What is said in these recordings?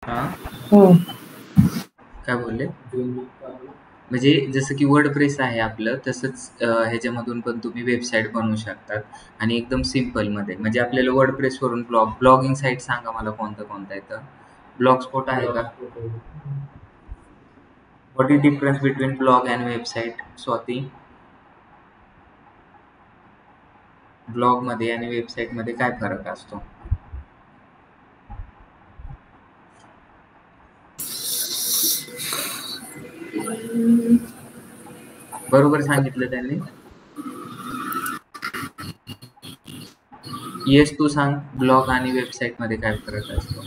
हा, हम्म. काय बोलले? म्हणजे जसं की वर्डप्रेस आहे आपलं, तसंच ह्याच्यामधून पण तुम्ही वेबसाईट बनवू शकतात आणि एकदम सिम्पलमध्ये. म्हणजे आपल्याला वर्डप्रेसवरून ब्लॉगिंग साईट सांगा मला कोणतं येतं. ब्लॉगस्पॉट आहे का? What is difference between blog and website, Swati? ब्लॉगमध्ये आणि वेबसाईटमध्ये काय फरक असतो? बरोबर सांगितलं त्यांनी. येस, तू सांग, ब्लॉग आणि वेबसाईटमध्ये काय फरक असतो?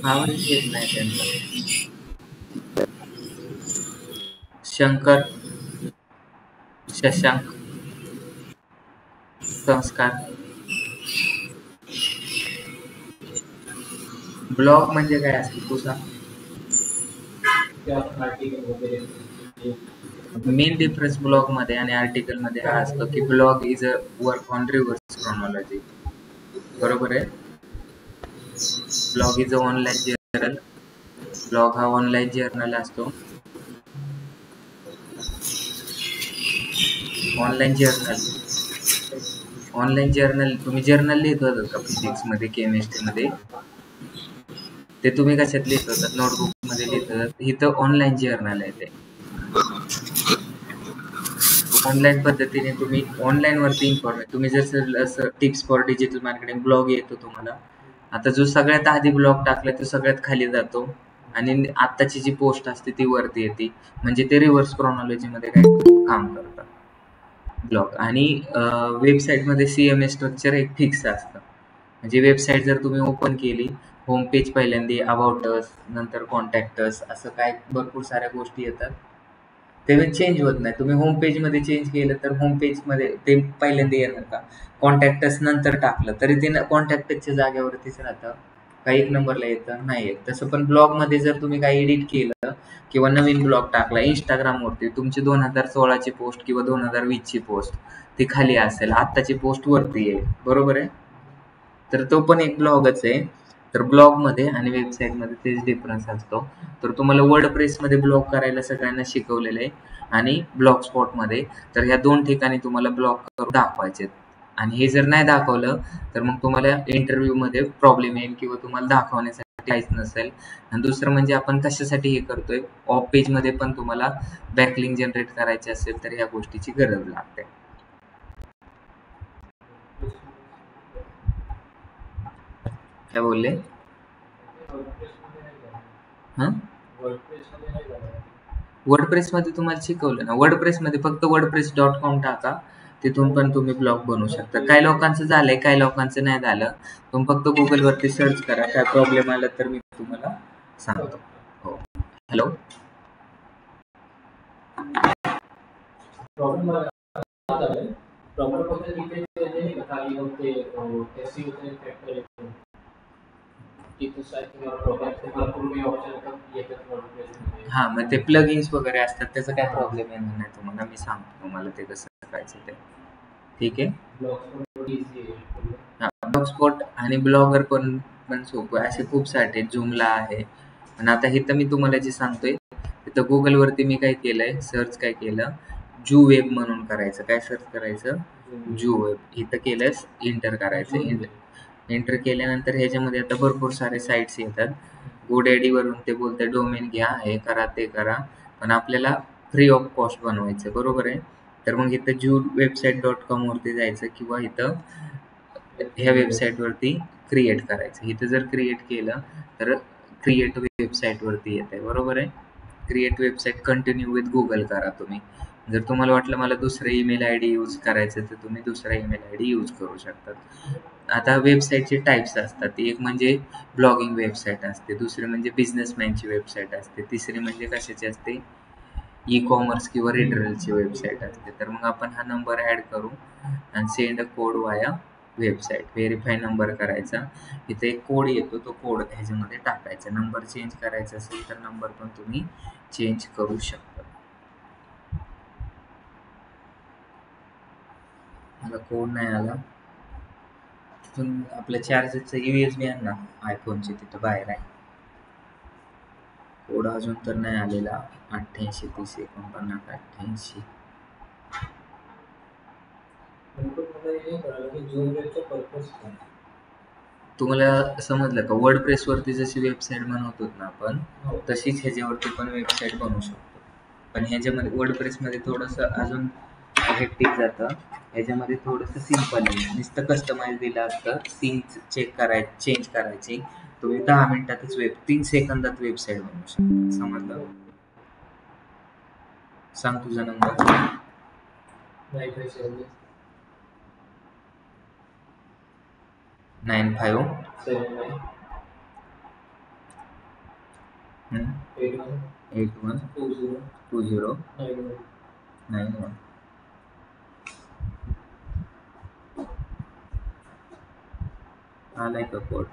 आवाजच येत नाही त्यांचा. शंकर, शशांक, संस्कार. ब्लॉग म्हणजे काय असतं तू सांग. मेन डिफरन्स ब्लॉगमध्ये आणि आर्टिकलमध्ये हा असतो की blog is a work on reverse chronology. बरोबर आहे. Blog is a online journal. Blog हा ऑनलाईन जर्नल असतो. ऑनलाईन जर्नल तुम्ही जर्नल लिहित होतात का फिजिक्समध्ये, केमिस्ट्रीमध्ये? ते तुम्ही कशात लिहित होतात? नोटबुकमध्ये लिहित होतात. इथं ऑनलाईन जर्नल आहे ते. ऑनलाईन पद्धतीने तुम्ही ऑनलाईनवरती इन्फॉर्मेशन तुम्ही जसं असं tips for digital marketing blog येतो तुम्हाला. आता जो सगळ्यात आधी ब्लॉग टाकला तो सगळ्यात खाली जातो आणि आत्ताची जी पोस्ट असते ती वरती येते. म्हणजे ते रिव्हर्स क्रोनॉलॉजीमध्ये काय काम करतं ब्लॉग. आणि वेबसाईटमध्ये CMS स्ट्रक्चर एक फिक्स असतं. म्हणजे वेबसाईट जर तुम्ही ओपन केली, होम पेज पहिल्यांदा अबाउट अस, नंतर कॉन्टॅक्ट अस, असं काय भरपूर साऱ्या गोष्टी येतात. ते चेंज होत नाही. तुम्ही होम पेजमध्ये चेंज केलं तर होम पेजमध्ये ते पहिल्यांदा येणार का? कॉन्टॅक्टस नंतर टाकलं तरी ते कॉन्टॅक्टच्या जागेवरतीच राहतं. काही एक नंबरला येतं नाही येत. तसं पण ब्लॉगमध्ये जर तुम्ही काही एडिट केलं किंवा नवीन ब्लॉग टाकला इंस्टाग्रामवरती, तुमची 2016ची पोस्ट किंवा 2020ची पोस्ट ती खाली असेल, आत्ताची पोस्ट वरती येईल. बरोबर आहे. तर तो पण एक ब्लॉगच आहे. तर ब्लॉगमध्ये आणि वेबसाईटमध्ये तेच डिफरन्स असतो. तर तुम्हाला वर्डप्रेसमध्ये ब्लॉग करायला सगळ्यांना शिकवलेलं आहे आणि ब्लॉग स्पॉटमध्ये. तर ह्या दोन ठिकाणी तुम्हाला ब्लॉग करून दाखवायचे. आणि हे जर नाही दाखवलं तर मग तुम्हाला इंटरव्ह्यूमध्ये प्रॉब्लेम येईल किंवा तुम्हाला दाखवण्यासाठी काहीच नसेल. आणि दुसरं म्हणजे आपण कशासाठी हे करतोय, ऑफ पेजमध्ये पण तुम्हाला बॅकलिंक जनरेट करायचे असेल तर ह्या गोष्टीची गरज लागते. काय बोलले? हां, वर्डप्रेसमध्ये तुम्हाला शिकवलं ना. वर्डप्रेसमध्ये फक्त wordpress.com टाका. तिथून पण तुम्ही ब्लॉग बनवू शकता. काही लोकांचं झालंय, काही लोकांचं नाही झालं. तुम्ही फक्त गुगलवरती सर्च करा. काय प्रॉब्लेम आला तर मी तुम्हाला सांगतो. हो. हॅलो. हां, मग ते प्लगइन्स वगैरे असतात. त्याचा काय प्रॉब्लेम येणार नाही तुम्हाला. मी सांगतो तुम्हाला ते कसं करायचं ते. ठीक आहे. हां, ब्लॉगस्पॉट आणि ब्लॉगर पण पण सोपं आहे. असे खूप सारे Joomla आहे. पण आता इथं मी तुम्हाला जे सांगतोय, तिथं Googleवरती मी काय केलंय, सर्च काय केलं, JooWeb म्हणून करायचं. काय सर्च करायचं? JooWeb. इथं केलंस, एंटर करायचं. एंटर केल्यानंतर ह्याच्यामध्ये आता भरपूर सारे साईट्स येतात. GoDaddyवरून ते बोलते डोमेन घ्या, हे करा, ते करा. पण आपल्याला फ्री ऑफ कॉस्ट बनवायचं. बरोबर आहे. तर मग इथं JooWebsite.com वरती जायचं किंवा इथं ह्या वेबसाईटवरती क्रिएट करायचं. इथं जर क्रिएट केलं तर क्रिएट वेबसाईटवरती येते. बरोबर आहे. Create website continue with Google करा तुम्ही. जर तुम्हाला वाटलं मला दुसरं ईमेल आय डी यूज करायचं तर तुम्ही दुसरा ईमेल आय डी यूज करू शकतात. आता वेबसाईटचे टाईप्स असतात. एक म्हणजे ब्लॉगिंग वेबसाईट असते, दुसरी म्हणजे बिझनेसमॅनची वेबसाईट असते, तिसरी म्हणजे कशाची असते, ई कॉमर्स किंवा रिटेलरची वेबसाईट असते. तर मग आपण हा नंबर ॲड करू आणि सेंड अ कोड वाया वेबसाईट व्हेरीफाय नंबर करायचा. इथे एक कोड येतो, तो कोड ह्याच्यामध्ये टाकायचा. नंबर चेंज करायचा असेल तर नंबर पण तुम्ही चेंज करू शकता. मला कोड नाही आला. तिथून आपल्या चार्जरचं USB आहे ना आयफोनचे, तिथं बाहेर आहे. कोड अजून तर नाही आलेला. 88 30 49 88. तुम्हाला समजलं का? वर्ड प्रेसवरती जशी वेबसाईट बनवतो ना आपण, तशीच ह्याच्यावरती पण वेबसाईट बनवू शकतो. पण ह्याच्यामध्ये वर्ड प्रेसमध्ये थोडंसं अजून हेक्टिक जातं. ह्याच्यामध्ये थोडंसं सिम्पल आहे. नुसतं कस्टमाइज दिलं असतं, सीन चेंज करायची. तुम्ही 10 मिनिटातच 3 सेकंदात वेबसाईट बनवू शकता. समजलं? सांग तुझा नंबर. 95 81 20 91. आलाय का कोड?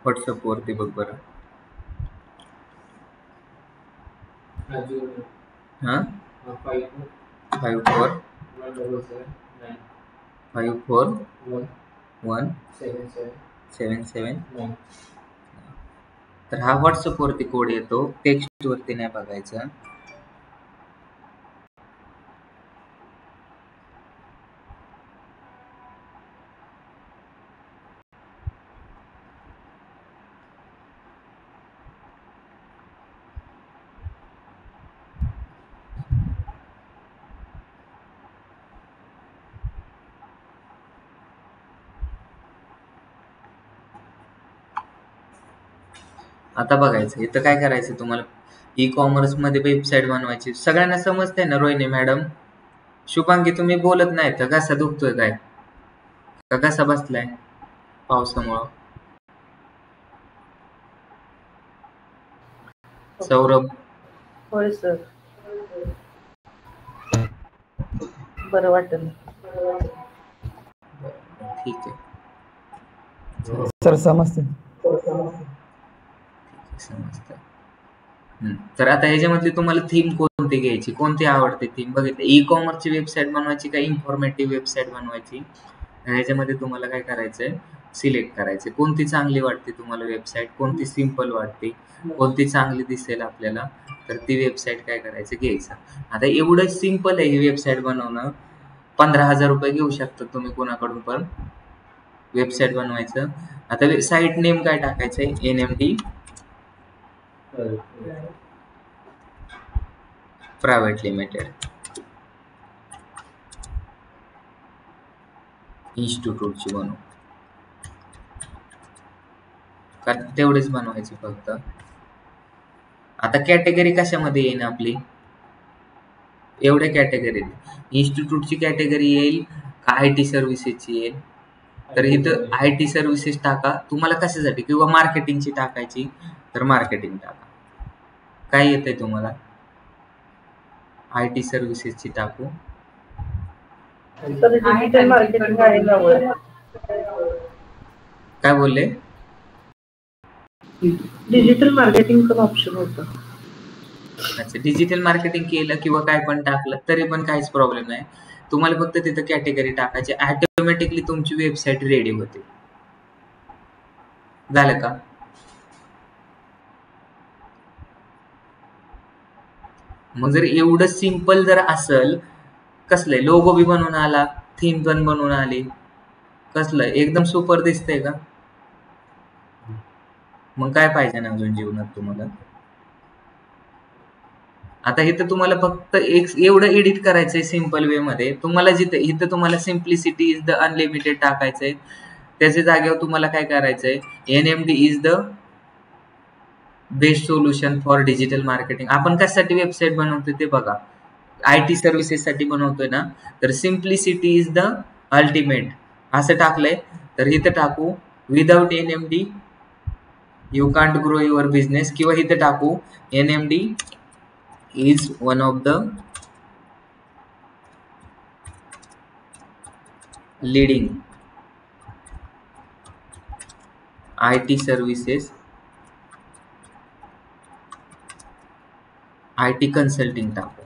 व्हॉट्सअप वरती बघ बरं. हां 54 177. तर हा व्हॉट्सअप वरती कोड येतो, टेक्स्ट वरती नाही बघायचा. आता बघायचं इथं काय करायचं तुम्हाला. ई कॉमर्स मध्ये वेबसाईट बनवायची. सगळ्यांना समजतंय ना रोहिणी मॅडम? शुभांगी तुम्ही बोलत नाही तर घसा दुखतोय काय? का घसा बसलाय पावसामुळं? सौरभ? होय सर, बरं वाटेल. ठीक आहे सर, समजते. समजतं. तर आता ह्याच्यामधली तुम्हाला थीम कोणती घ्यायची, कोणती आवडते थीम? बघितलं, ई कॉमर्सची वेबसाईट बनवायची का इन्फॉर्मेटिव्ह वेबसाईट बनवायची? ह्याच्यामध्ये तुम्हाला काय करायचंय, सिलेक्ट करायचं कोणती चांगली वाटते तुम्हाला वेबसाईट, कोणती सिम्पल वाटते, कोणती चांगली दिसेल आपल्याला, तर ती वेबसाईट काय करायचं, घ्यायचं. आता एवढं सिम्पल आहे ही वेबसाईट बनवणं. 15,000 रुपये घेऊ शकता तुम्ही कोणाकडून पण वेबसाईट बनवायचं. आता साईट नेम काय टाकायचंय, NMD प्रायव्हेट लिमिटेड इन्स्टिट्यूटची बनवू. का तेवढेच बनवायचे फक्त. आता कॅटेगरी कशामध्ये येईल आपली? एवढ्या कॅटेगरीत इन्स्टिट्यूटची कॅटेगरी येईल का IT सर्व्हिसेसची येईल? तर इथं IT सर्व्हिसेस टाका. तुम्हाला कशासाठी, किंवा मार्केटिंगची टाकायची तर मार्केटिंग टाका. काय येतंय तुम्हाला? IT सर्व्हिसेसची टाकू. सर, डिजिटल मार्केटिंग आहे ना वर? काय बोलले? डिजिटल मार्केटिंग पण ऑप्शन होतं. अच्छा, डिजिटल मार्केटिंग केलं किंवा काय पण टाकलं तरी पण काहीच प्रॉब्लेम नाही. तुम्हाला फक्त तिथं कॅटेगरी टाकायची, ऑटोमॅटिकली तुमची वेबसाईट रेडी होते. झालं का? मग जर एवढं सिंपल जर असेल, कसलंय लोगो बी बनवून आला, थीम पण बनवून आली, कसलंय एकदम सुपर दिसतंय का? मग काय पाहिजे ना अजून जीवनात तुम्हाला? आता इथं तुम्हाला फक्त एक एवढं एडिट करायचंय सिंपल वे मध्ये. तुम्हाला जिथे इथं तुम्हाला सिम्प्लिसिटी इज द अनलिमिटेड टाकायचंय. त्याच्या जागेवर तुम्हाला काय करायचंय, NMD is the best solution for digital marketing. आपण कशासाठी वेबसाईट बनवतोय ते बघा. IT सर्व्हिसेस साठी बनवतोय ना, तर सिम्प्लिसिटी इज द अल्टिमेट असं टाकलंय. तर इथं टाकू without NMD you can't grow your business, किंवा इथं टाकू NMD is one of the leading IT services, IT consulting टाकू.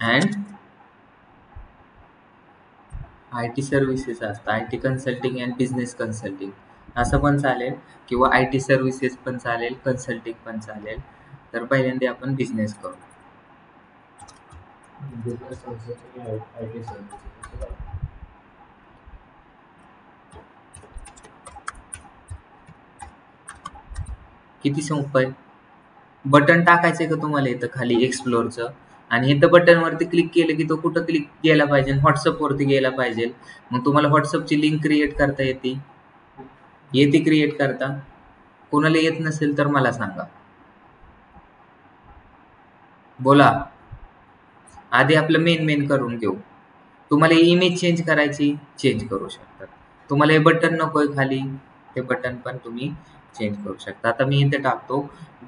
and IT सर्व्हिसेस असतात, IT consulting and business consulting असं पण चालेल, किंवा IT सर्व्हिसेस पण चालेल, कन्सल्टिंग पण चालेल. तर पहिल्यांदा आपण बिझनेस करू. किती सोपं आहे. बटन टाकायचंय का तुम्हाला इथं खाली एक्सप्लोरचं, आणि इथं बटनवरती क्लिक केलं की तो कुठं क्लिक गेला पाहिजे, व्हॉट्सअपवरती गेला पाहिजे. मग तुम्हाला व्हॉट्सअपची लिंक क्रिएट करता येते क्रिएट करता. कोणाला येत नसेल तर मला सांगा, बोला. आधी आपलं मेन करून घेऊ. तुम्हाला इमेज चेंज करायची, चेंज करू शकता. तुम्हाला हे बटन नकोय खाली, ते बटन पण तुम्ही चेंज करू शकता. आता मी इथे टाकतो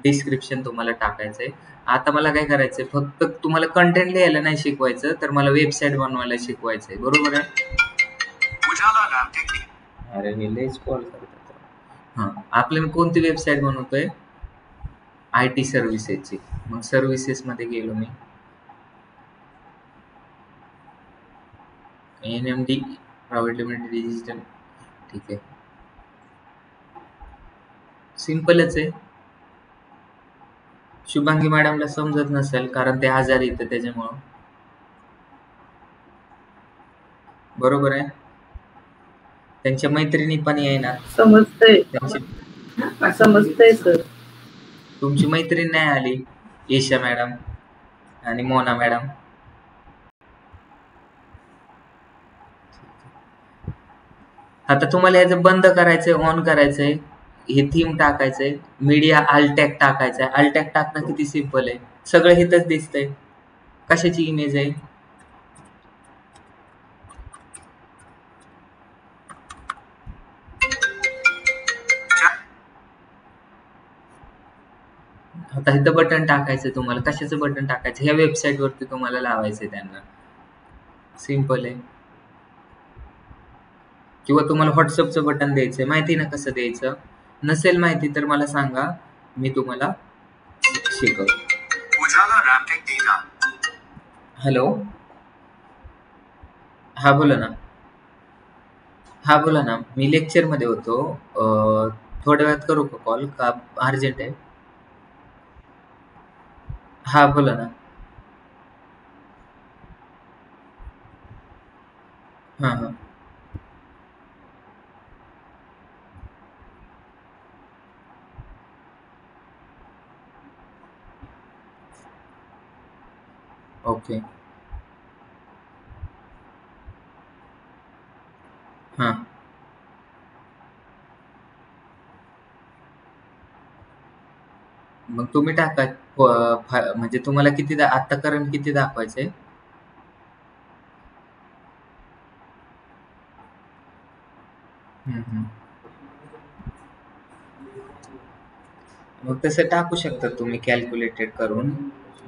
डिस्क्रिप्शन, तुम्हाला टाकायचंय. आता मला काय करायचंय, फक्त तुम्हाला कंटेंट लिहायला नाही शिकवायचं, तर मला वेबसाईट बनवायला शिकवायचंय. बरोबर आहे. अरे मी लेच कॉल करतो. हा, आपल्याला कोणती वेबसाईट बनवतोय, IT सर्व्हिसेसची. मग सर्व्हिसेस मध्ये गेलो मी, NMD प्रायव्हेट लिमिटेड डिजिटल. ठीक आहे, सिंपलच आहे. शुभांगी मॅडमला समजत नसेल कारण ते आजारी येतं त्याच्यामुळं. बरोबर आहे. त्यांच्या मैत्रिणी पण येणार. समजतंय त्यांची समजतंय सर. तुमची मैत्रीण नाही आली, ईशा मॅडम आणि मोना मॅडम. आता तुम्हाला याचं बंद करायचंय, ऑन करायचंय, हे थीम टाकायचंय, मीडिया अल्टॅक टाकायचंय. अल्टॅक टाकणं किती सिंपल आहे, सगळं इथंच दिसतंय. कशाची इमेज आहे, आता इथं बटन टाकायचं तुम्हाला. कशाचं बटन टाकायचं, ह्या वेबसाईट वरती तुम्हाला लावायचंय त्यांना. सिंपल आहे. किंवा तुम्हाला व्हॉट्सअपचं बटन द्यायचंय, माहिती ना कसं द्यायचं. नसेल माहिती तर मला सांगा, मी तुम्हाला शिकवतो. हॅलो, हा बोला ना. हा बोला ना, मी लेक्चर मध्ये होतो. थोड्या वेळात करू का कॉल, का अर्जंट आहे? हा बोला ना. हा हा, ओके. हा, मग तुम्ही टाका. म्हणजे तुम्हाला किती आता करंट किती दाखवायचंय? हम्म. मग तसं टाकू शकता तुम्ही कॅल्क्युलेटेड करून.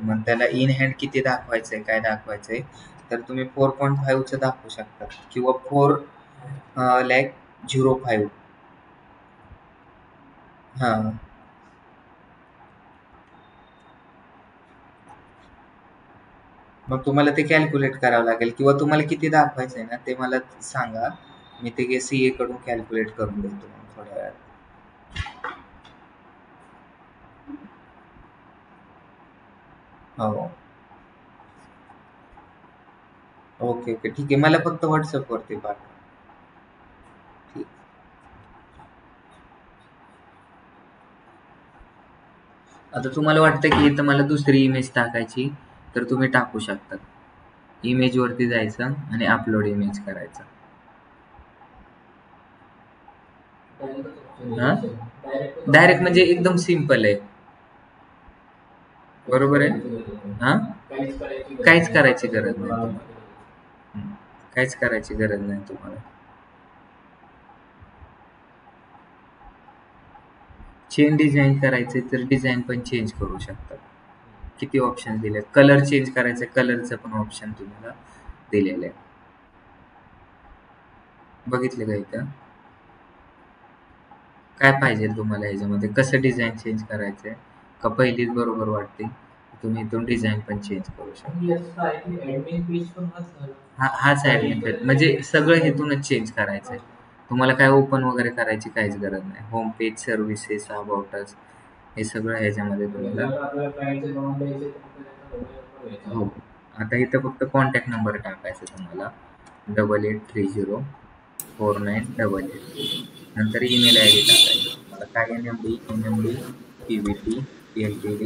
मग त्याला इन हँड किती दाखवायचंय, काय दाखवायचंय, तर तुम्ही 4.5 दाखवू शकता, किंवा 4,05,. हा, मग तुम्हाला ते कॅल्क्युलेट करावं लागेल, किंवा तुम्हाला किती दाखवायचंय ना ते मला सांगा. मी ते CA कडून कॅल्क्युलेट करून देतो थोड्या वेळात. हो, ओके ठीक आहे. मला फक्त व्हॉट्सअप वरती पाठवा. ठीक. आता तुम्हाला वाटतं की इथं मला दुसरी इमेज टाकायची, तर तुम्ही टाकू शकता. इमेज वरती जायचं आणि अपलोड इमेज करायचं. डायरेक्ट म्हणजे एकदम सिंपल आहे. बरोबर आहे. हा, काहीच करायची गरज नाही तुम्हाला. काहीच करायची गरज नाही तुम्हाला. चेन डिझाईन करायचे तर डिझाईन पण चेंज करू शकतात. किती ऑप्शन दिले. कलर चेंज करायचे, कलरचं पण ऑप्शन तुम्हाला दिलेलं आहे. बघितलं का इथं? काय पाहिजे तुम्हाला ह्याच्यामध्ये, कसं डिझाईन चेंज करायचंय का पहिलीच बरोबर वाटते, तुम्ही इथून डिझाईन पण चेंज करू शकता. हाच ऍडमिन पेज म्हणजे सगळं इथूनच चेंज करायचंय. तुम्हाला काय ओपन वगैरे करायची काहीच गरज नाही. Home page, services, about us, हे सगळं ह्याच्यामध्ये तुम्हाला. हो. आता इथं फक्त कॉन्टॅक्ट नंबर टाकायचा तुम्हाला 88304988. नंतर ईमेल आय डी टाकायचं तुम्हाला काय, NMD PVT LTD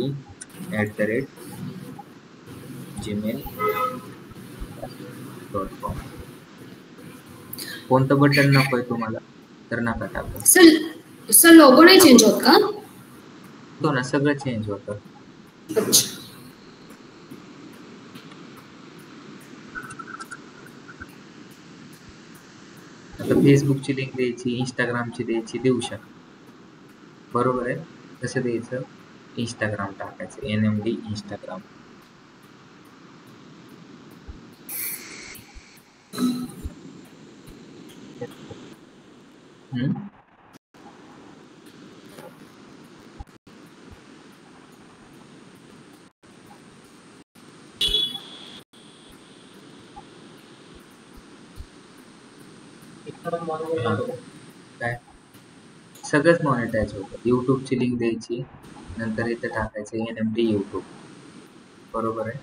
@gmail.com. कोणतं बटन नकोय तुम्हाला तर नका टाकू. सर लोगो नाही चेंज होत का? हो ना, सगळं चेंज होतं. अच्छा. आता फेसबुकची लिंक द्यायची, इंस्टाग्रामची द्यायची, देऊ शकता. बरोबर आहे. कसं द्यायचं, इंस्टाग्राम टाकायचं, NMD इंस्टाग्राम. काय सगळंच मॉनिटाईज होतं. युट्यूबची लिंक द्यायची, नंतर इथं टाकायचं NMD युट्यूब. बरोबर आहे.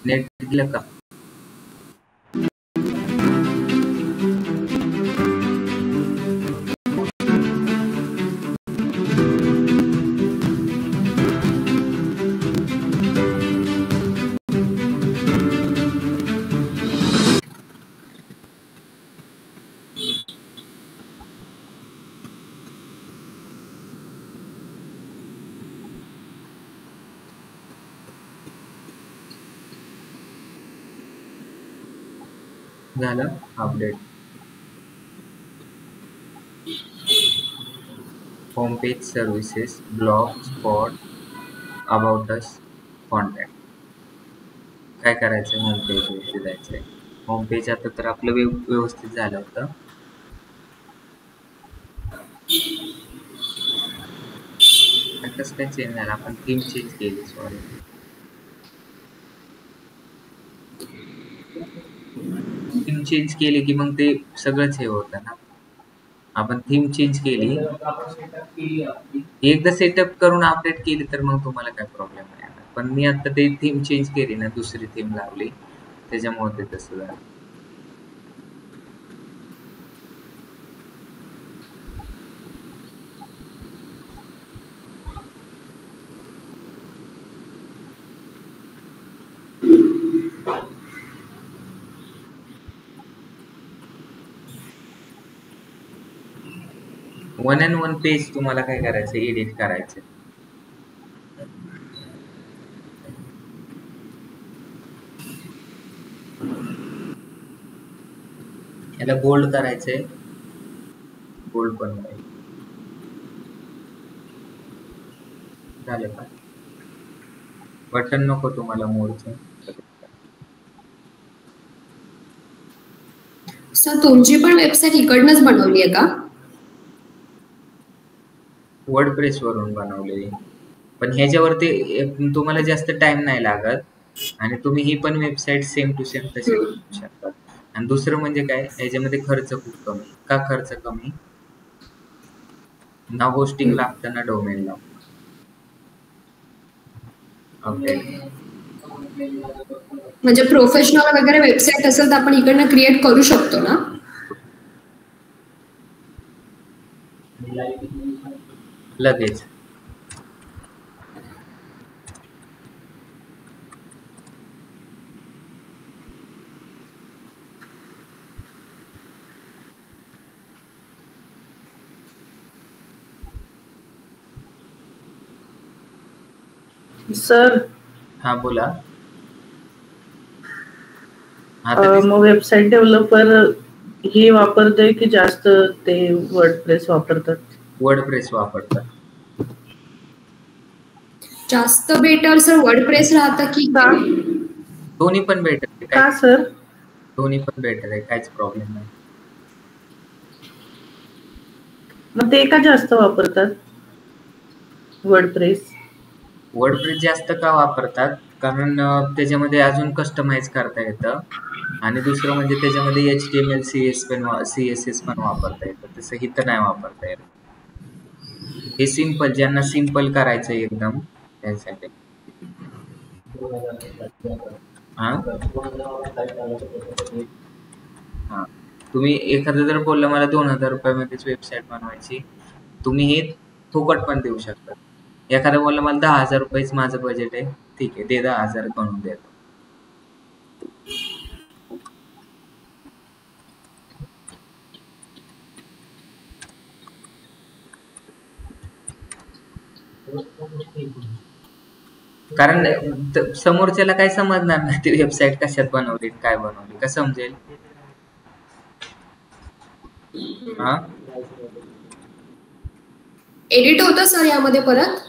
नेट दिलं का? झालं update. Home page, services, blog, spot, about us, contact. काय करायचं, होम पेज वरती जायचंय. होम पेज आता तर आपलं व्यवस्थित झालं होतं. कसं काय चेंज झालं, आपण थीम चेंज केली. सॉरी, थीम चेंज केली की मग ते सगळंच हे होतं ना. आपण थीम चेंज केली, एकदा सेटअप करून अपडेट केली तर मग तुम्हाला काय प्रॉब्लेम नाही येणार. पण मी आता ते थीम चेंज केली ना, दुसरी थीम लावली, त्याच्यामुळे ते तसं झालं. वन अँड वन पेज तुम्हाला काय करायचं, एडिट करायचं. याला बोल्ड करायचंय, बोल्ड पण नाही झालं का? बटन नको तुम्हाला मोरचं. सर तुमची पण वेबसाईट इकडनंच बनवली आहे का? वर्डप्रेस वरून बनवलेली, पण ह्याच्यावरती तुम्हाला जास्त टाइम नाही लागत आणि तुम्ही ही पण वेबसाईट सेम टू सेम तशी बनवू शकता. आणि दुसरं म्हणजे काय, ह्याच्यामध्ये खर्च खूप कमी. का खर्च कमी? ना होस्टिंग लागतं ना डोमेन लागतं. ओके. म्हणजे प्रोफेशनल वगैरे वेबसाईट असेल तर आपण इकडनं क्रिएट करू शकतो ना? लगेच. सर हा बोला. आता मग वेबसाईट डेव्हलपर हे वापरतोय की जास्त ते वर्डप्रेस वापरतात? वर्डप्रेस वापरतात. जास्त बेटर सर वर्डप्रेस राहतं की का दोन्ही पण बेटर आहे. का सर? दोन्ही पण बेटर आहे, काहीच प्रॉब्लेम नाही. मग ते का जास्त वापरतात वर्डप्रेस? वर्डप्रेस जास्त का वापरतात? कारण त्याच्यामध्ये अजून कस्टमाइज करता येतं आणि दुसरं म्हणजे त्याच्यामध्ये HTML CSS पण वापरता येतं. तसं इथं नाही वापरता येत. हे सिंपल, ज्यांना सिंपल करायचं एकदम त्यासाठी. हा हा तुम्ही एखादं जर बोललं मला 2000 रुपयामध्येच वेबसाईट बनवायची, तुम्ही हे फुकट पण देऊ शकता. एखादा बोलला मला 10,000 रुपयेच माझं बजेट आहे, ठीक आहे दे 10,000 बनवून देतो. कारण समोरच्याला काय समजणार नाही ती वेबसाईट कशात बनवली काय बनवली, का समजेल? हा एडिट होतं सर यामध्ये परत?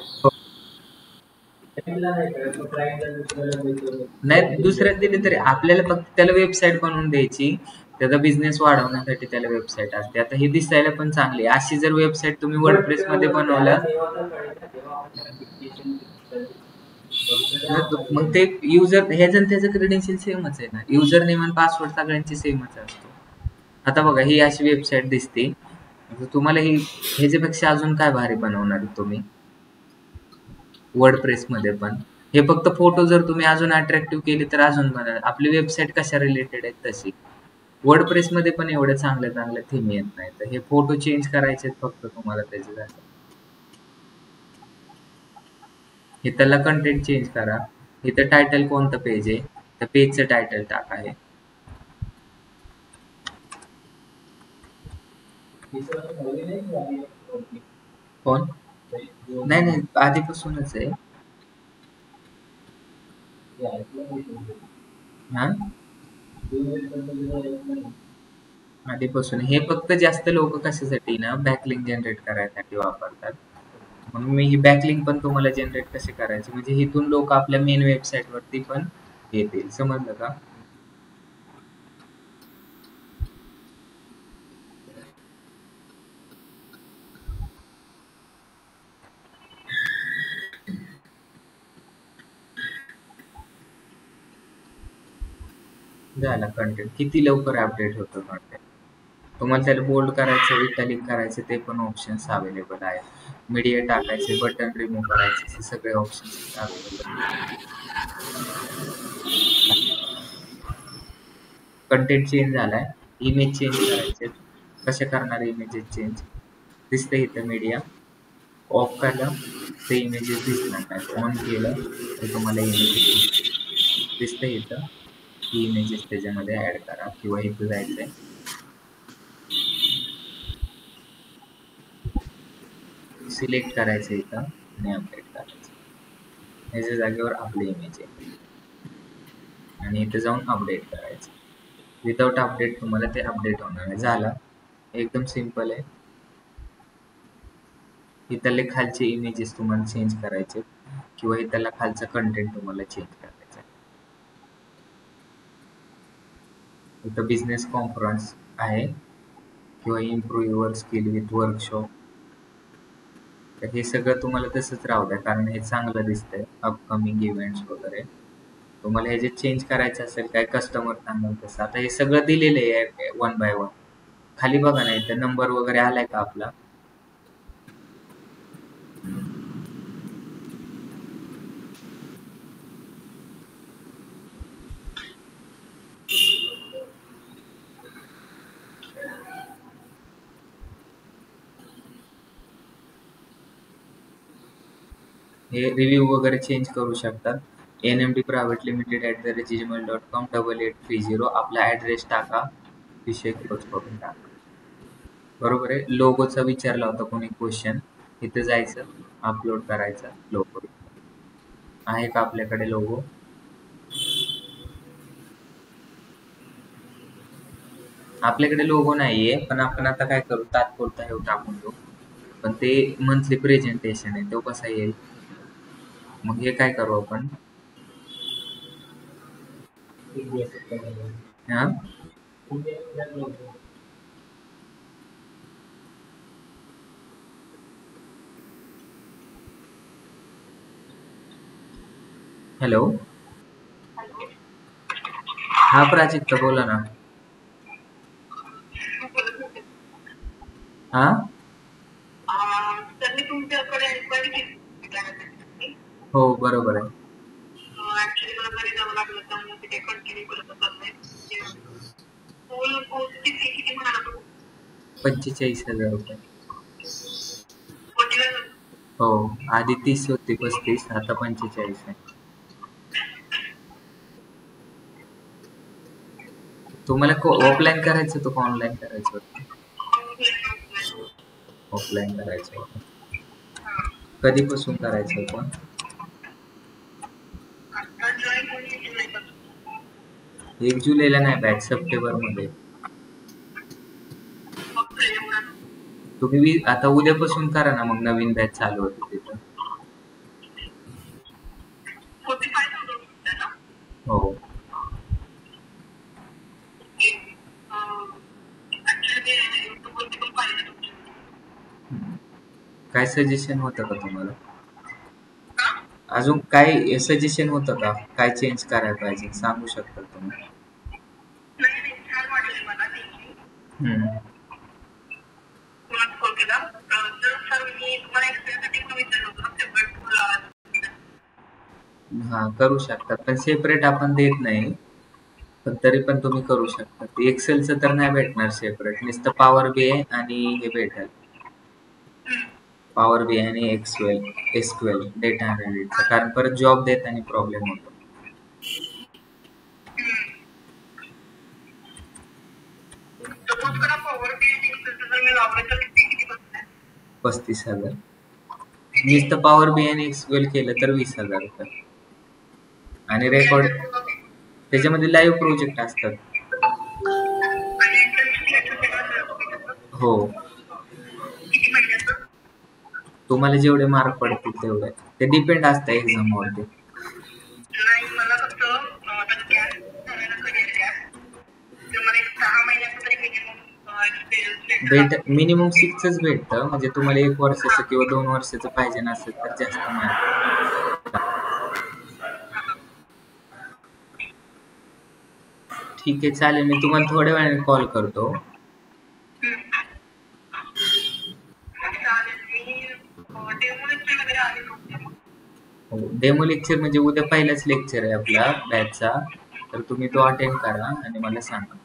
नाही दुसऱ्यात दिली तरी आपल्याला फक्त त्याला वेबसाईट बनवून द्यायची, त्याचा बिझनेस वाढवण्यासाठी त्याला वेबसाईट असते. आता ही दिसायला पण चांगली, अशी जर वेबसाईट तुम्ही वर्डप्रेस मध्ये बनवल्या मग ते युजर ह्याचं त्याचं क्रेडेन्शियल सेमच आहे ना, युजर नेम आणि पासवर्ड सगळ्यांची सेमच असतो. आता बघा ही अशी वेबसाईट दिसते, तुम्हाला ही ह्याच्यापेक्षा अजून काय भारी बनवणार तुम्ही वर्डप्रेस मध्ये पण. हे फक्त फोटो जर तुम्ही अजून अट्रॅक्टिव्ह केली तर अजून बनणार. आपली वेबसाईट कशा रिलेटेड आहेत तशी. वर्डप्रेस मध्ये पण एवढे चांगल्या चांगल्या थीम येत नाही, तर हे फोटो चेंज करायचे फक्त तुम्हाला त्याच्यासाठी. हे त्याला कंटेंट चेंज करा. इथं टायटल कोणतं पेज आहे त्या पेजचं टायटल टाका. आहे कोण? नाही नाही आधीपासूनच आहे. हा आधीपासून हे फक्त जास्त लोक कशासाठी ना बॅकलिंक जनरेट करायसाठी वापरतात. म्हणून मी ही बॅकलिंक पण तुम्हाला जनरेट कसे करायचे म्हणजे इथून लोक आपल्या मेन वेबसाईट वरती पण येतील. समजलं का? झाला कंटेंट. किती लवकर अपडेट होतं कंटेंट. तुम्हाला त्याला बोल्ड करायचं, इटालिक करायचं ते पण ऑप्शन्स अवेलेबल आहेत. मीडिया टाकायचे, बटन रिमूव्ह करायचे, हे सगळे ऑप्शन्स अवेलेबल. कंटेंट चेंज झालाय, इमेज चेंज करायचे. कसे करणार इमेजेस चेंज? दिसते इथं मीडिया. ऑफ केलं ते इमेजेस दिसणार नाही, ऑन केलं तर तुम्हाला इमेजेस दिसते इथं. ही इमेजेस त्याच्यामध्ये ऍड करा किंवा इथं जायचंय, सिलेक्ट करायचं इथं आणि अपडेट करायचं. ह्याच्या जागेवर आपली इमेज आहे आणि इथे जाऊन अपडेट करायचं. विदाउट अपडेट तुम्हाला ते अपडेट होणार आहे. झालं, एकदम सिंपल आहे. इथले खालचे इमेजेस तुम्हाला चेंज करायचे किंवा इथला खालचा कंटेंट तुम्हाला चेंज करायचा. इथं बिझनेस कॉन्फरन्स आहे किंवा improve your skill with workshop. तर हे सगळं तुम्हाला तसंच राहू द्या कारण हे चांगलं दिसतंय. अपकमिंग इव्हेंट्स वगैरे तुम्हाला हे जे चेंज करायचं असेल काय कस्टमर सांगाल तसं. आता हे सगळं दिलेलं आहे 1 by 1. खाली बघा ना इथं नंबर वगैरे आलाय का आपला. हे रिव्ह्यू वगैरे चेंज करू शकतात. nmdprivatelimited@gmail.com 8830 आपला ऍड्रेस टाका, विषय क्लोज करून टाका. बरोबर आहे. लोगोचा विचारला होता कोणी क्वेश्चन, इथे जायचं, अपलोड करायचा लोगो. आहे का आपल्याकडे लोगो? आपल्याकडे लोगो नाहीये, पण आपण आता काय करू, तात्पुरता हे टाकून देऊ. पण ते मंथली प्रेझेंटेशन आहे, तो कसा येईल? मग हे काय करू आपण? हा, हॅलो, हा प्राजक्ता बोला ना. हा, हो बरोबर आहे. 45,000 रुपये. हो, आधी 30 होती, 35, आता 45 आहे. तुम्हाला ऑफलाईन करायचं होतं का ऑनलाईन करायचं होतं? ऑफलाईन करायचं होतं. कधीपासून करायचं होतं? एक जुलैला नाही बॅच, सप्टेंबर मध्ये. तुम्ही आता उद्यापासून करा ना, मग नवीन बॅच चालू होते तिथं. हो, काय सजेशन होतं का तुम्हाला? अजून काय सजेशन होतं का, काय चेंज करायला पाहिजे, सांगू शकता तुम्ही? हा, करू शकतात, पण सेपरेट आपण देत नाही. पण तरी पण तुम्ही करू शकता. एक्सेलचं तर नाही भेटणार सेपरेट, नुसतं पॉवर बी आणि हे भेटेल, पॉवर बी आणि एसक्यूएल डेटा अनालिटिक्सचा, कारण परत जॉब देताना प्रॉब्लेम होतो. $35,000. नुसतं पॉवर बी आणि एसक्यूएल केलं तर $20,000 रुपये. आणि रेकॉर्ड त्याच्यामध्ये लाईव्ह प्रोजेक्ट असतात. हो, तुम्हाला जेवढे मार्क पडतील तेवढे, ते डिपेंड असतं एक्झाम वरती. मिनिमम 6च भेटतं, म्हणजे तुम्हाला 1 वर्षाचं किंवा 2 वर्षाचं पाहिजे नसेल तर जास्त मार्क. ठीक आहे, चालेल, मी तुम्हाला थोड्या वेळाने कॉल करतो. डेमो लेक्चर म्हणजे उद्या पहिलाच लेक्चर आहे आपला बॅचचा, तर तुम्ही तो अटेंड करा आणि मला सांगा.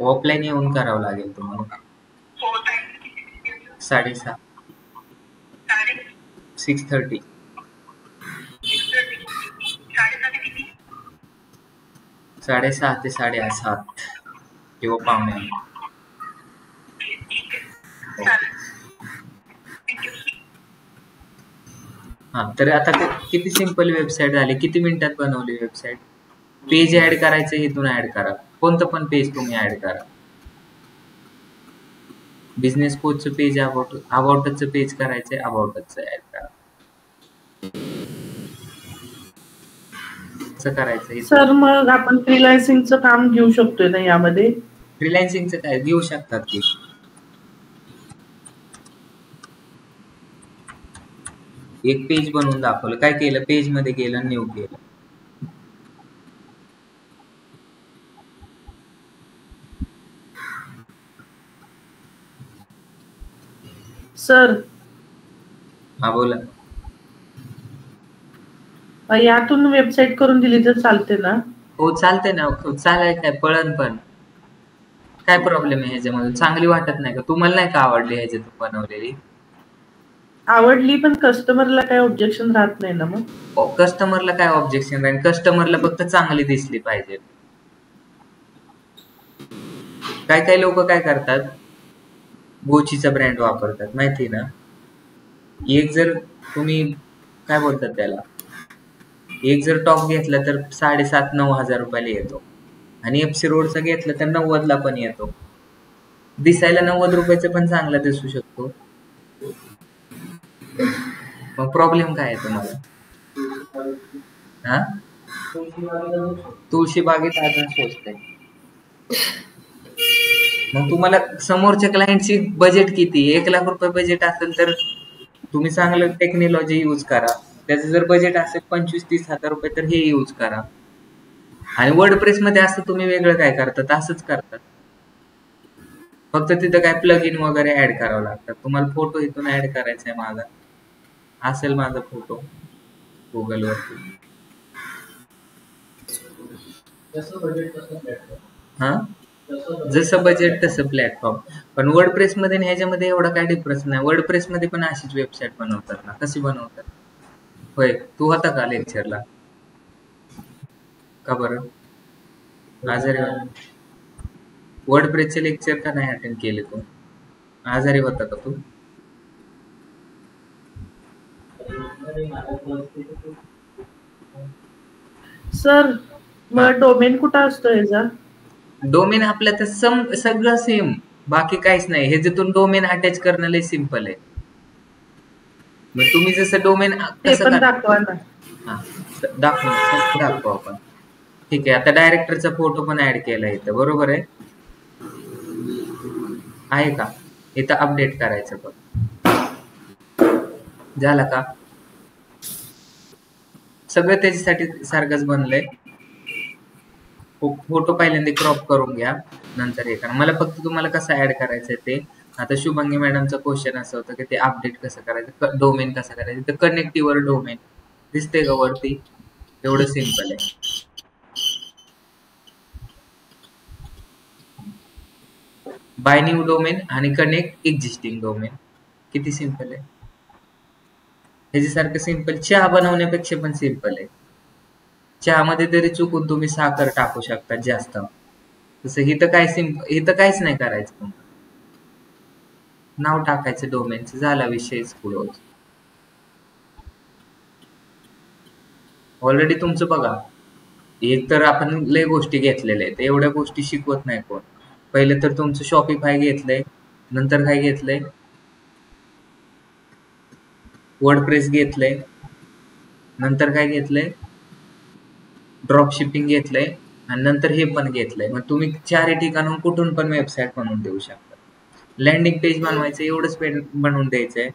ऑफलाईन येऊन करावं लागेल तुम्हाला. 6:30. 6:30. 6:30 ते 7:30 किंवा 7:45. हा, तर आता किती सिंपल वेबसाईट झाली, किती मिनिटात बनवली वेबसाईट. पेज ऍड करायचं, इथून ऍड करा, कोणतं पण पेज तुम्ही ऍड करा. बिझनेस कोचचं पेज, अबाउटचं पेज करायचंय, अबाउटचं ऍड करा. असं करायचं. सर, मग आपण फ्रीलान्सिंगचं काम घेऊ शकतोय ना यामध्ये? फ्रीलान्सिंगचं काय घेऊ शकतात की. एक पेज बनवून दाखवलं, काय केलं, पेज मध्ये गेलं, न्यू केलं. सर, हा बोला. यातून वेबसाईट करून दिली तर चालते ना? हो, चालते ना, चालाय काय पळण, पण काय प्रॉब्लेम आहे ह्याच्यामधून? चांगली वाटत नाही का तुम्हाला? नाही का आवडली ह्याच्यातून बनवलेली? आवडली पण कस्टमरला काय ऑब्जेक्शन राहत नाही ना मग? कस्टमरला काय ऑब्जेक्शन राहील? कस्टमरला फक्त चांगली दिसली पाहिजे. काय काय लोक काय करतात, गोचीचा ब्रँड वापरतात माहिती ना. एक जर तुम्ही काय बोलतात त्याला, एक जर टॉप घेतला तर 7,500-9,000 रुपयाला येतो आणि एफसी रोडचा घेतला तर 90ला पण येतो. दिसायला 90 रुपयाचा पण चांगला दिसू शकतो. मग प्रॉब्लेम काय आहे तुम्हाला? हा, तुळशी बागेत अजून स्वस्त आहे. मग तुम्हाला समोरच्या क्लायंटची बजेट किती, 1,00,000 रुपये बजेट असेल तर तुम्ही चांगलं टेक्नॉलॉजी यूज करा. त्याचं जर बजेट असेल 25-30 हजार रुपये तर हे यूज करा. आणि वर्डप्रेस मध्ये असं तुम्ही वेगळं काय करतात, असंच करतात. फक्त तिथं काय प्लग इन वगैरे ऍड करावं लागतात. तुम्हाला फोटो इथून ऍड करायचा आहे, माझा असेल माझा फोटो गुगल वरती. हा, जसं बजेट तसं प्लॅटफॉर्म. पण वर्डप्रेस मध्ये आणि ह्याच्यामध्ये एवढा काय डिफरन्स नाही. वर्डप्रेस मध्ये पण अशीच वेबसाईट बनवतात ना. कशी बनवतात? होय, तू होता का लेक्चरला? का बरं आजारी? वर्डप्रेसचे लेक्चर का नाही अटेंड केले तू? आजारी होता का तू? सर मग डोमेन कुठं असतो याचा? डोमेन आपल्या तर सगळं सेम, बाकी काहीच नाही. हे जिथून डोमेन अटॅच करणं लय सिम्पल आहे. मग तुम्ही जसं डोमेन ते कसं पण दाखवा ना. हा, दाखवू आपण. ठीक आहे, आता डायरेक्टरचा फोटो पण ऍड केला इथं, बरोबर आहे का? इथं अपडेट करायचं पण झालं का? सगळं त्याच्यासाठी सारखंच बनलंय. फोटो पहिल्यांदा क्रॉप करून घ्या, नंतर हे करा. मला फक्त तुम्हाला कसं ऍड करायचंय ते. आता शुभांगी मॅडमचा क्वेश्चन असं होतं की ते अपडेट कसं करायचं, डोमेन कसं करायचं. तर कनेक्टिव्हर डोमेन दिसते का वरती? एवढं सिम्पल आहे. बाय न्यू डोमेन आणि कनेक्ट एक्झिस्टिंग डोमेन. किती सिम्पल आहे. ह्याच्यासारखं सिम्पल चहा बनवण्यापेक्षा पण सिम्पल आहे. चहामध्ये तरी चुकून तुम्ही साखर टाकू शकता जास्त. तसं इथं काय इथं काहीच नाही करायचं. नाव टाकायचं डोमेनचं, झाला विषय क्लोज. ऑलरेडी तुमचं बघा, एक तर आपण लय गोष्टी घेतलेल्या आहेत, एवढ्या गोष्टी शिकवत नाही कोण. पहिले तर तुमचं शॉपिफाय घेतलंय, नंतर काय घेतलंय, वर्डप्रेस घेतलंय, नंतर काय घेतलंय, ड्रॉप शिपिंग घेतलंय, आणि नंतर हे पण घेतलंय. मग तुम्ही 4 ठिकाणून कुठून पण वेबसाईट बनवून देऊ शकता. लँडिंग पेज बनवायचं, एवढंच पेज बनवून द्यायचंय.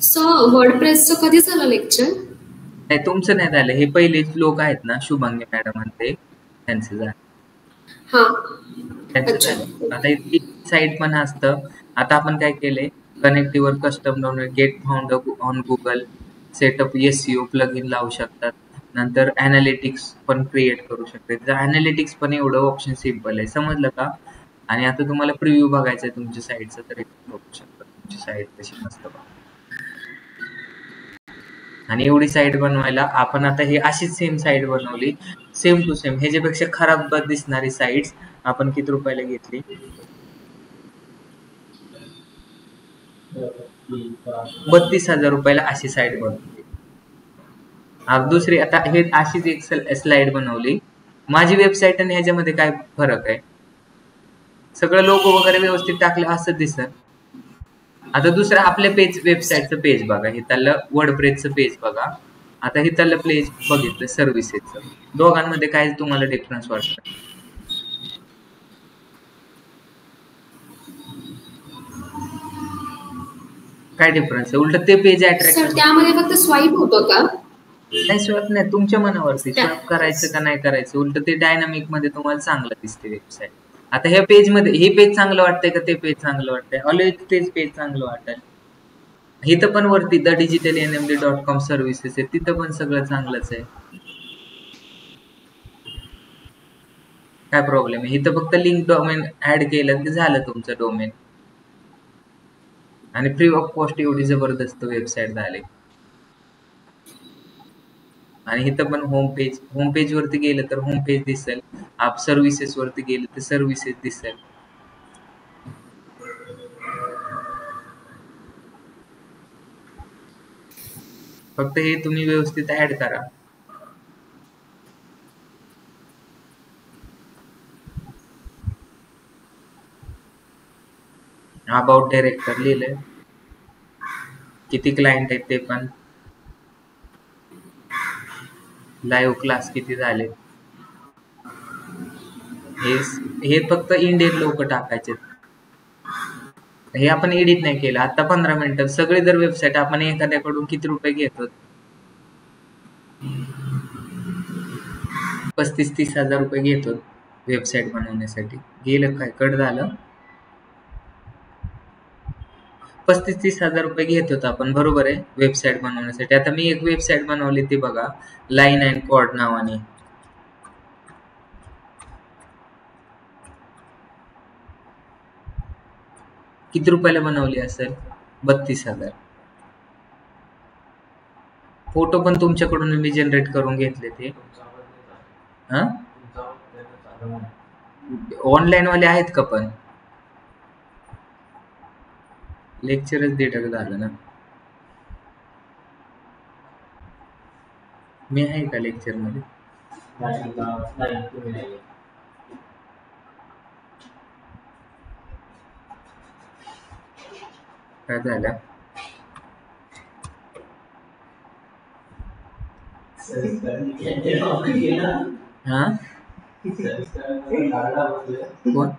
सो वर्डप्रेसचं कधी झालं लेक्चर? नाही, तुमचं नाही झालं. हे पहिले लोक आहेत ना, शुभांगी मॅडम म्हणते, त्यांचं झालं. हा, त्यांचं अच्छा. झालं. आता इतकी साईट पण असतं. आता आपण काय केलंय, कनेक्टिव्हर custom download, get found on Google, setup SEO plugin लावू शकतात. नंतर अनालिटिक्स पण क्रिएट करू शकते. अनालिटिक्स पण एवढं ऑप्शन सिम्पल आहे, समजलं का? आणि आता तुम्हाला प्रिव्ह्यू बघायचा आहे तुमच्या साईटचा, तरी बघू शकता तुमची साईट कशी मस्त बघा. आणि एवढी साईट बनवायला आपण आता हे अशीच सेम साईट बनवली, सेम टू सेम. ह्याच्यापेक्षा खराब दिसणारी साईट आपण किती रुपयाला घेतली? 32,000 रुपयाला अशी साईट बनवली. दुसरी आता हे अशीच एक स्लाइड बनवली. माझी वेबसाईट आणि ह्याच्यामध्ये काय फरक आहे? सगळं लोगो वगैरे व्यवस्थित टाकलं असं दिसत. आता दुसरं आपल्या वेबसाईटचं पेज बघा, हिथलं वर्डप्रेसचं पेज बघा, आता हिथलं पेज बघितलं सर्व्हिसेसचं. दोघांमध्ये काय तुम्हाला डिफरन्स वाटतं? काय डिफरन्स आहे? उलट ते पेज अट्रॅक्ट. त्यामध्ये फक्त स्वाईप होतो का? नाही, स्वॅप नाही, तुमच्या मनावरती स्वॅप करायचं का नाही करायचं. उलट ते डायनामिक मध्ये तुम्हाला चांगलं दिसते वेबसाईट. आता ह्या पेज मध्ये हे पेज चांगलं वाटतंय का ते पेज चांगलं वाटतंय? ऑलवेज तेच पेज चांगलं वाटेल. इथं पण वरती thedigitalnmd.com सर्व्हिसेस आहे, तिथं पण सगळं चांगलंच आहे. काय प्रॉब्लेम आहे? इथं फक्त लिंक डोमेन ऍड केलं की झालं तुमचं डोमेन. आणि फ्री ऑफ कॉस्ट एवढी जबरदस्त वेबसाईट झाली. आणि इथं पण होम पेज वरती गेलं तर होम पेज दिसेल. आप सर्व्हिसेस वरती गेलं तर सर्व्हिसेस दिसेल. फक्त हे तुम्ही व्यवस्थित ऍड करा. अबाउट डायरेक्टर लिहिलंय, किती क्लायंट आहेत ते पण, लाईव्ह क्लास किती झाले, हे हे फक्त इंडियन लोक टाकायचे. हे आपण एडिट नाही केलं. आता 15 मिनिटं सगळे जर वेबसाईट आपण एखाद्याकडून किती रुपये घेतो, 35-30 हजार रुपये घेतो वेबसाईट बनवण्यासाठी. गेलं काय, कट झालं. 35-30 हजार रुपये घेत होतो आपण, बरोबर आहे, वेबसाईट बनवण्यासाठी. आता मी एक वेबसाईट बनवली ती बघा, लाईन अँड कॉर्ड नावाने. किती रुपयाला बनवली असेल? 32,000. फोटो पण तुमच्याकडून मी जनरेट करून घेतले ते. ऑनलाईन वाले आहेत का? पण लेक्चरच डिटेक्ट झालं ना. मी आहे का लेक्चर मध्ये? काय झालं? हा, कोण?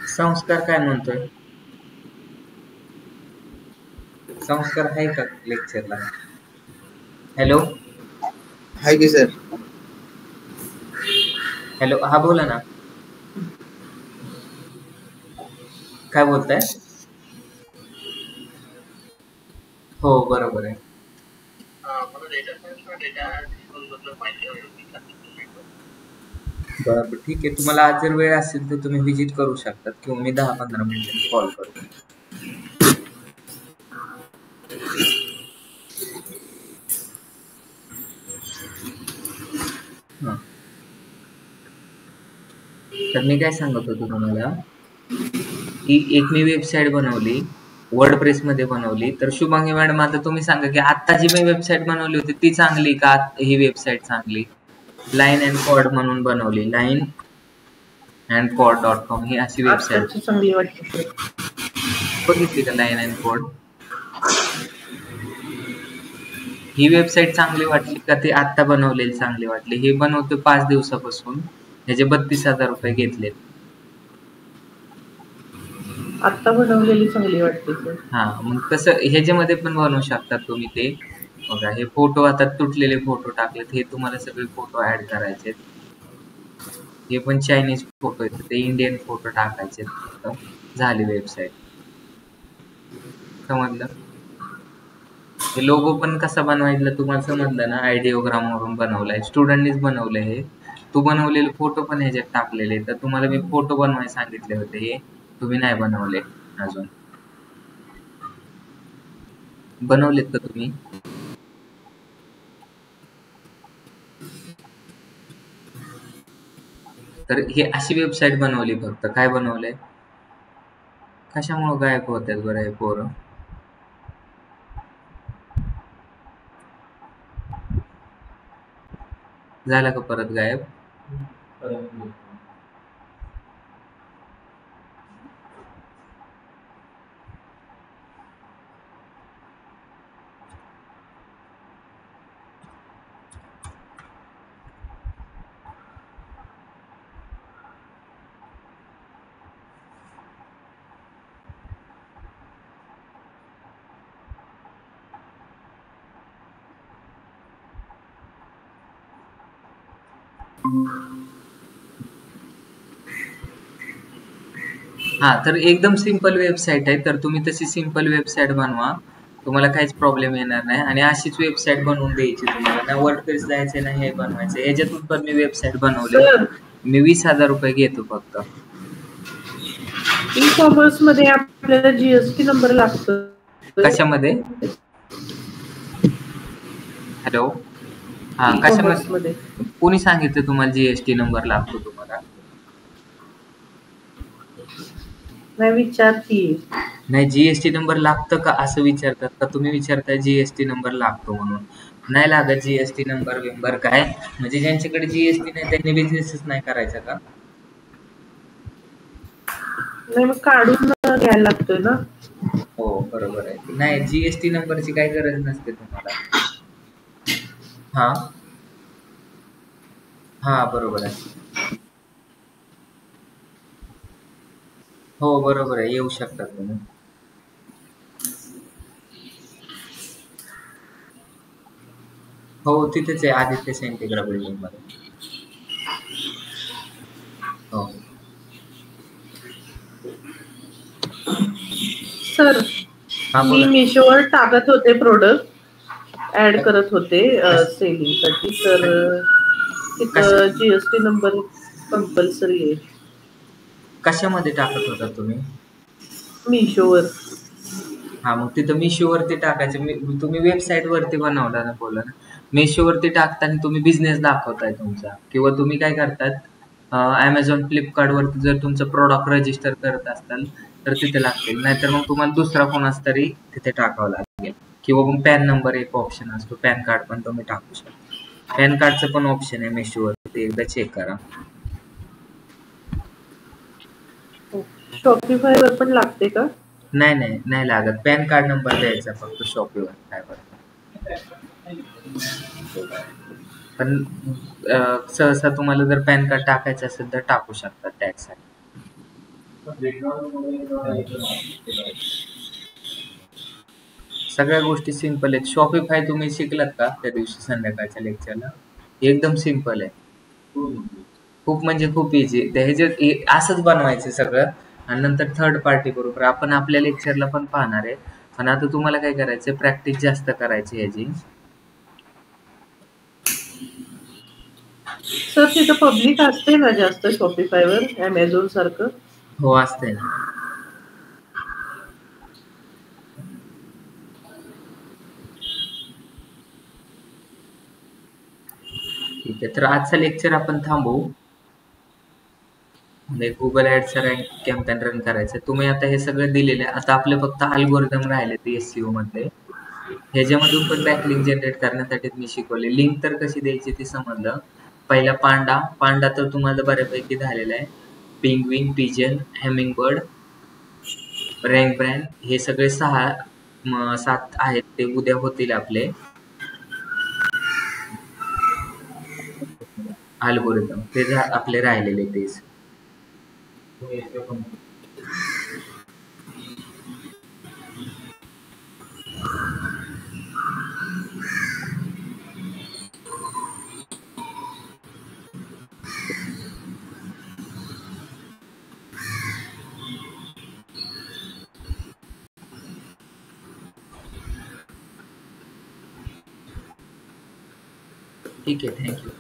संस्कार काय म्हणतोय? संस्कार आहे का लेक्चरला? हॅलो. हाय की सर. हॅलो, हा बोला ना. काय बोलताय? हो बरोबर आहे. बरं ठीक आहे. तुम्हाला आज जर वेळ असेल तर तुम्ही व्हिजिट करू शकतात किंवा मी 10-15 मिनिटांनी कॉल करतो. तर मी काय सांगत होतो तुम्हाला की एक मी वेबसाईट बनवली, वर्डप्रेस मध्ये बनवली. तर शुभांगी मॅडम, आता तुम्ही सांगा की आता जी मी वेबसाईट बनवली होती ती चांगली का ही वेबसाईट चांगली? लाईन अँड कॉर्ड म्हणून बनवली, लाईन अँड कॉर्ड.com ही अशी वेबसाईट चांगली वाटते. बघितली का लाईन अँड कॉर्ड? ही वेबसाईट चांगली वाटली का ती आता बनवलेली चांगली वाटली? हे बनवतो 5 दिवसापासून, ह्याचे 32,000 रुपये घेतलेत. आता बनवलेली चांगली वाटते सर. हा, मग तसं ह्याच्यामध्ये पण बनवू शकतात तुम्ही ते. बघा, हे फोटो आता तुटलेले फोटो टाकलेत, हे तुम्हाला सगळे फोटो ऍड करायचे. हे पण चायनीज फोटो आहेत, ते इंडियन फोटो टाकायचे. झाली वेबसाईट. समजलं? हे लोगो पण कसा बनवायचा तुम्हाला समजलं ना? आयडिओग्राम वरून बनवलाय, स्टुडंटनीच बनवलंय. हे तू बनवलेले फोटो पण ह्याच्यात टाकलेले. तर तुम्हाला मी फोटो बनवायला सांगितले होते, हे तुम्ही नाही बनवले अजून. बनवलेत का तुम्ही? तर हे अशी वेबसाईट बनवली. फक्त काय बनवलंय? कशामुळे गायब होतात बरं हे पोरं? झाला का परत गायब? हा, तर एकदम सिंपल वेबसाईट आहे. तर तुम्ही तशी सिंपल वेबसाईट बनवा, तुम्हाला काहीच प्रॉब्लेम येणार नाही. आणि अशीच वेबसाईट बनवून द्यायची तुम्हाला, ना वर्डप्रेस जायचे ना हे बनवायचं. याच्यातून पण मी वेबसाईट बनवले, सर मी 20,000 रुपये घेतो फक्त. ई कॉमर्स मध्ये आपल्याला जीएसटी नंबर लागतो. कशामध्ये? हॅलो, हा, ई कशामध्ये? कॉमर्स मध्ये कोणी सांगितलं तुम्हाला जीएसटी नंबर लागतो तुम्हाला? नाही विचारती. नाही, जीएसटी नंबर लागतं का असं विचारतात का तुम्ही? विचारताय जीएसटी नंबर लागतो म्हणून. नाही लागत जीएसटी नंबर बिंबर काय. म्हणजे ज्यांच्याकडे जीएसटी नाही त्यांनी बिझनेसच नाही करायचा का? नाही मग काढून घ्यायला लागतोय ना. हो, बरोबर आहे. नाही, जीएसटी नंबरची काही गरज नसते तुम्हाला. हा हा, बरोबर आहे. हो, बरोबर आहे, येऊ शकतात तुम्ही. हो, तिथेच आहे, आदित्य सेंटिग्रा बिल्डिंग मध्ये. हो. सर हा, मी बोला. मिशोवर टाकत होते प्रोडक्ट ऍड करत होते सेलिंग साठी. तर कश तिथं जीएसटी नंबर कंपल्सरी आहे कशामध्ये टाकत होता तुम्ही? मिशोवर. हा, मग तिथं मिशोवरती टाकायचं. तुम्ही वेबसाईट वरती बनवला ना, बोला ना. मिशोवरती टाकताना तुम्ही बिझनेस दाखवताय तुमचा, किंवा तुम्ही काय करतात, अमेझॉन फ्लिपकार्ट वरती जर तुमचं प्रोडक्ट रजिस्टर करत असाल तर तिथे लागतील. नाहीतर मग तुम्हाला दुसरा कोणाच तरी तिथे टाकावं लागेल. किंवा मग पॅन नंबर एक ऑप्शन असतो, पॅन कार्ड पण तुम्ही टाकू शकता. पॅन कार्डचं पण ऑप्शन आहे मिशोवरती, एकदा चेक करा. शॉपिफायवर पण लागते का? नाही नाही, नाही लागत. पॅन कार्ड नंबर द्यायचा फक्त शॉपीवर, काय बरं. पण सहसा तुम्हाला जर पॅन कार्ड टाकायचं असेल तर टाकू शकता टॅक्ससाठी. सगळ्या गोष्टी सिंपल आहेत. शॉपिफाय तुम्ही शिकलात का त्या दिवशी संध्याकाळच्या लेक्चरला? एकदम सिंपल आहे. खूप म्हणजे खूप इझी. ह्याच्यात असंच बनवायचं सगळं, आणि नंतर थर्ड पार्टी बरोबर आपण आपल्या लेक्चरला पण पाहणार आहे. पण आता तुम्हाला काय करायचं, प्रॅक्टिस जास्त करायची ह्याची. सर तिथं पब्लिक असते ना जास्त शॉपिफायवर अमेझॉन सारखं? हो, असते ना. ठीक आहे, तर आजचा लेक्चर आपण थांबवू. म्हणजे गुगल ऍडचा कॅम्पेन रन करायचं. तुम्ही आता हे सगळं दिलेलं आहे. आता आपले फक्त अल्गोरिदम राहिले ते एसईओ मध्ये. ह्याच्यामधून पण बॅकलिंक जनरेट करण्यासाठी मी शिकवले. लिंक तर कशी द्यायची ते समजलं. पहिला पांडा तर तुम्हाला बऱ्यापैकी झालेला आहे. पिंग्विन, पिजन, हॅमिंगबर्ड, रँक ब्रँड, हे सगळे 7 आहेत, ते उद्या होतील आपले अल्गोरिदम. ते आपले राहिलेले तेच. ठीक आहे, थँक्यू.